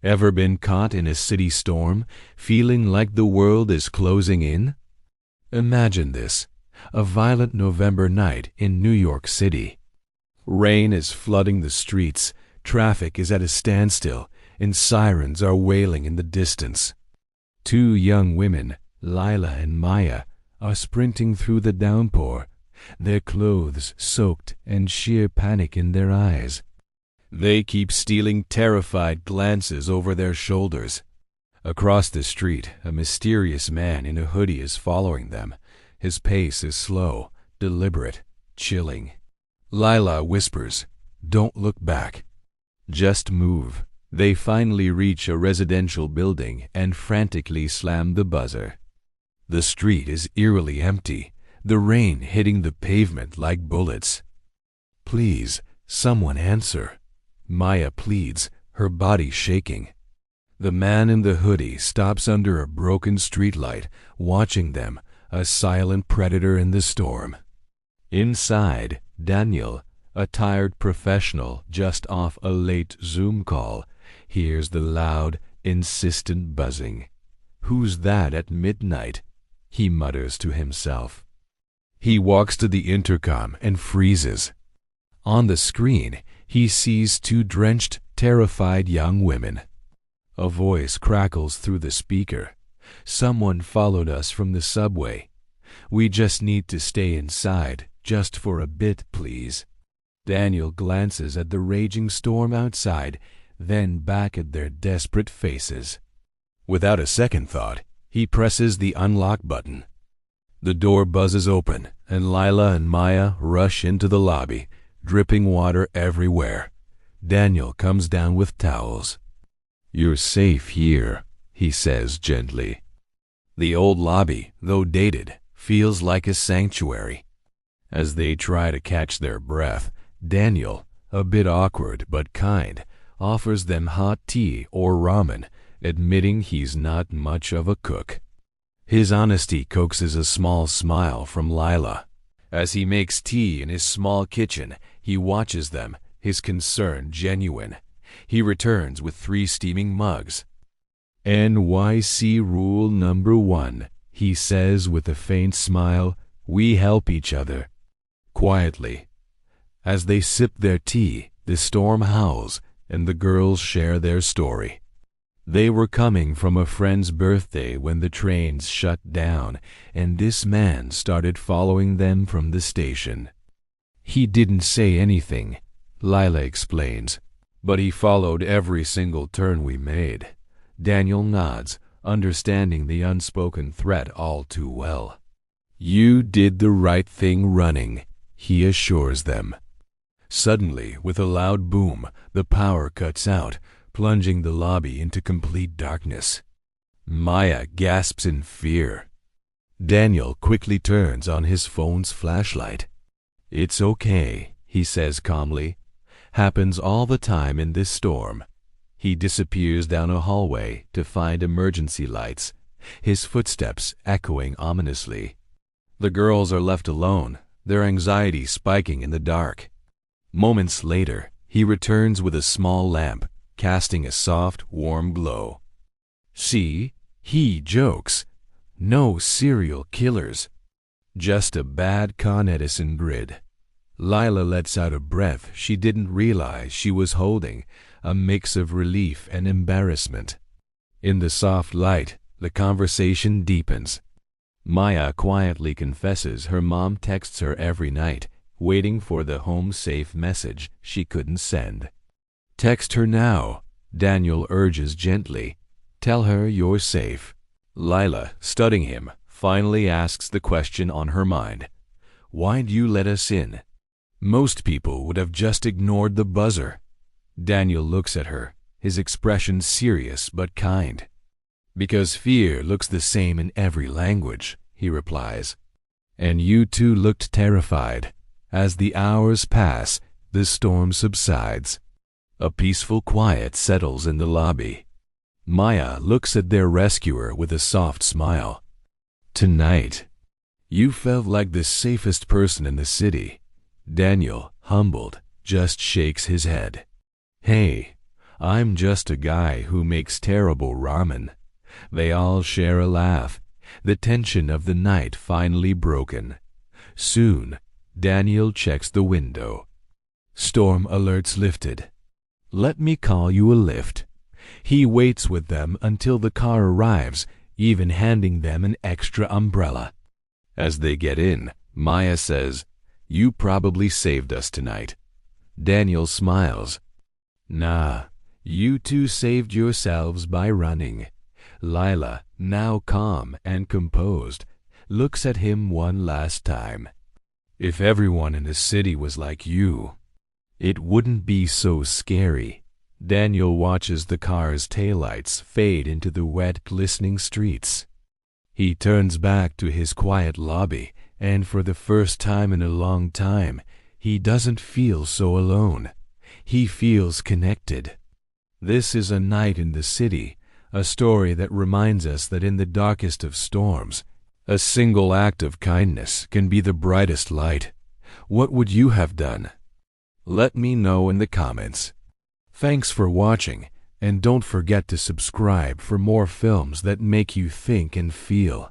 Ever been caught in a city storm, feeling like the world is closing in? Imagine this, a violent November night in New York City. Rain is flooding the streets, traffic is at a standstill, and sirens are wailing in the distance. Two young women, Lila and Maya, are sprinting through the downpour, their clothes soaked and sheer panic in their eyes. They keep stealing terrified glances over their shoulders. Across the street, a mysterious man in a hoodie is following them. His pace is slow, deliberate, chilling. Lila whispers, "Don't look back. Just move." They finally reach a residential building and frantically slam the buzzer. The street is eerily empty, the rain hitting the pavement like bullets. "Please, someone answer," Maya pleads, her body shaking. The man in the hoodie stops under a broken streetlight, watching them, a silent predator in the storm. Inside, Daniel, a tired professional just off a late Zoom call, hears the loud, insistent buzzing. "Who's that at midnight?" he mutters to himself. He walks to the intercom and freezes. On the screen, he sees two drenched, terrified young women. A voice crackles through the speaker. "Someone followed us from the subway. We just need to stay inside, just for a bit, please." Daniel glances at the raging storm outside, then back at their desperate faces. Without a second thought, he presses the unlock button. The door buzzes open, and Lila and Maya rush into the lobby, dripping water everywhere. Daniel comes down with towels. "You're safe here," he says gently. The old lobby, though dated, feels like a sanctuary. As they try to catch their breath, Daniel, a bit awkward but kind, offers them hot tea or ramen, admitting he's not much of a cook. His honesty coaxes a small smile from Lila. As he makes tea in his small kitchen, he watches them, his concern genuine. He returns with 3 steaming mugs. "NYC rule number 1, he says with a faint smile, "we help each other." Quietly. As they sip their tea, the storm howls, and the girls share their story. They were coming from a friend's birthday when the trains shut down, and this man started following them from the station. "He didn't say anything," Lila explains, "but he followed every single turn we made." Daniel nods, understanding the unspoken threat all too well. "You did the right thing running," he assures them. Suddenly, with a loud boom, the power cuts out, plunging the lobby into complete darkness. Maya gasps in fear. Daniel quickly turns on his phone's flashlight. "It's okay," he says calmly. "Happens all the time in this storm." He disappears down a hallway to find emergency lights, his footsteps echoing ominously. The girls are left alone, their anxiety spiking in the dark. Moments later, he returns with a small lamp, casting a soft, warm glow. "See, he jokes. No serial killers. Just a bad Con Edison grid." Lila lets out a breath she didn't realize she was holding, a mix of relief and embarrassment. In the soft light, the conversation deepens. Maya quietly confesses her mom texts her every night, waiting for the home-safe message she couldn't send. "Text her now," Daniel urges gently. "Tell her you're safe." Lila, studying him, finally asks the question on her mind. "Why'd you let us in?" Most people would have just ignored the buzzer. Daniel looks at her, his expression serious but kind. "Because fear looks the same in every language," he replies. "And you two looked terrified." As the hours pass, the storm subsides. A peaceful quiet settles in the lobby. Maya looks at their rescuer with a soft smile. "Tonight, you felt like the safest person in the city." Daniel, humbled, just shakes his head. "Hey, I'm just a guy who makes terrible ramen. They all share a laugh, the tension of the night finally broken. Soon, Daniel checks the window. Storm alerts lifted. Let me call you a lift. He waits with them until the car arrives, even handing them an extra umbrella. As they get in, Maya says, "You probably saved us tonight." Daniel smiles. "Nah, you two saved yourselves by running." Lila, now calm and composed, looks at him one last time. "If everyone in the city was like you, it wouldn't be so scary." Daniel watches the car's taillights fade into the wet, glistening streets. He turns back to his quiet lobby, and for the first time in a long time, he doesn't feel so alone. He feels connected. This is a night in the city, a story that reminds us that in the darkest of storms, a single act of kindness can be the brightest light. What would you have done? Let me know in the comments. Thanks for watching, and don't forget to subscribe for more films that make you think and feel.